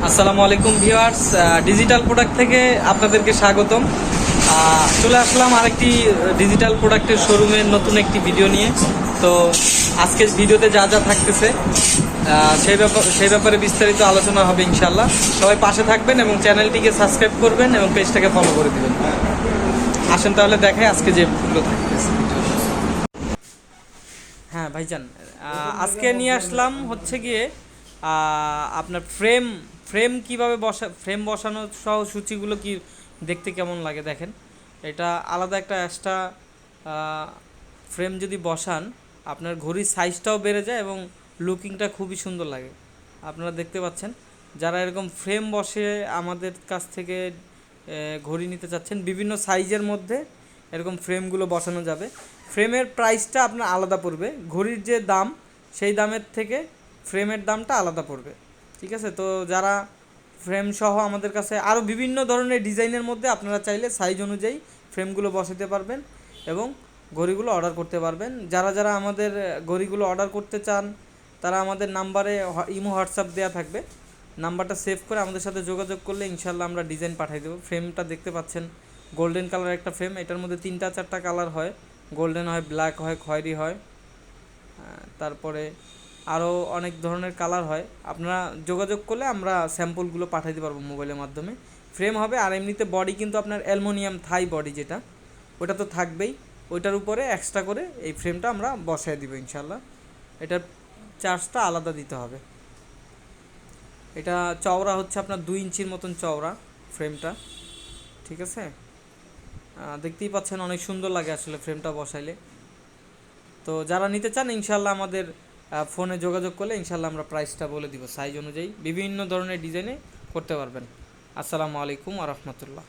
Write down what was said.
আসসালামু আলাইকুম viewers, digital product থেকে আপনাদেরকে স্বাগতম। চলে আসলাম আরেকটি ডিজিটাল প্রোডাক্টের শোরুমের নতুন একটি ভিডিও নিয়ে। তো আজকের ভিডিওতে যা যা থাকতেছে সেই ব্যাপারে বিস্তারিত আলোচনা হবে ইনশাল্লাহ। সবাই পাশে থাকবেন এবং চ্যানেলটিকে সাবস্ক্রাইব করবেন এবং পেজটাকে ফলো করে দেবেন। আসেন তাহলে দেখাই আজকে যেগুলো থাকতেছে। হ্যাঁ ভাইজান, আজকে নিয়ে আসলাম হচ্ছে গিয়ে আপনার ফ্রেম কিভাবে ফ্রেম বসানো সহ সূচিগুলো কি দেখতে কেমন লাগে দেখেন। এটা আলাদা একটা এক্সট্রা ফ্রেম যদি বসান আপনার ঘড়ির সাইজটাও বেড়ে যায় এবং লুকিংটা খুবই সুন্দর লাগে। আপনারা দেখতে পাচ্ছেন, যারা এরকম ফ্রেম বসে আমাদের কাছ থেকে ঘড়ি নিতে চাচ্ছেন বিভিন্ন সাইজের মধ্যে এরকম ফ্রেমগুলো বসানো যাবে। ফ্রেমের প্রাইসটা আপনার আলাদা পড়বে, ঘড়ির যে দাম সেই দামের থেকে ফ্রেমের দামটা আলাদা পড়বে। ঠিক আছে, তো যারা ফ্রেম সহ আমাদের কাছে আরও বিভিন্ন ধরনের ডিজাইনের মধ্যে আপনারা চাইলে সাইজ অনুযায়ী ফ্রেমগুলো বসাতে পারবেন এবং ঘড়িগুলো অর্ডার করতে পারবেন। যারা যারা আমাদের ঘড়িগুলো অর্ডার করতে চান তারা আমাদের নাম্বারে ইমো হোয়াটসঅ্যাপ দেওয়া থাকবে, নাম্বারটা সেভ করে আমাদের সাথে যোগাযোগ করলে ইনশাল্লাহ আমরা ডিজাইন পাঠিয়ে দেবো। ফ্রেমটা দেখতে পাচ্ছেন গোল্ডেন কালার একটা ফ্রেম, এটার মধ্যে 3-4টা কালার হয়, গোল্ডেন হয়, ব্ল্যাক হয়, খয়েরি হয়, তারপরে আরও অনেক ধরনের কালার হয়। আপনারা যোগাযোগ করলে আমরা স্যাম্পলগুলো পাঠাতে পারবো মোবাইলের মাধ্যমে। ফ্রেম হবে আর এমনিতে বডি কিন্তু আপনার অ্যালুমিনিয়াম থাই বডি যেটা, ওটা তো থাকবেই, ওইটার উপরে এক্সট্রা করে এই ফ্রেমটা আমরা বসায় দিব ইনশাল্লাহ। এটার চার্জটা আলাদা দিতে হবে। এটা চওড়া হচ্ছে আপনার 2 ইঞ্চির মতন চওড়া ফ্রেমটা। ঠিক আছে, দেখতেই পাচ্ছেন অনেক সুন্দর লাগে আসলে ফ্রেমটা বসাইলে। তো যারা নিতে চান ইনশাল্লাহ আমাদের ফোনে যোগাযোগ করলে ইনশাল্লাহ আমরা প্রাইসটা বলে দিব, সাইজ অনুযায়ী বিভিন্ন ধরনের ডিজাইনে করতে পারবেন। আসসালামু আলাইকুম ওয়া রাহমাতুল্লাহ।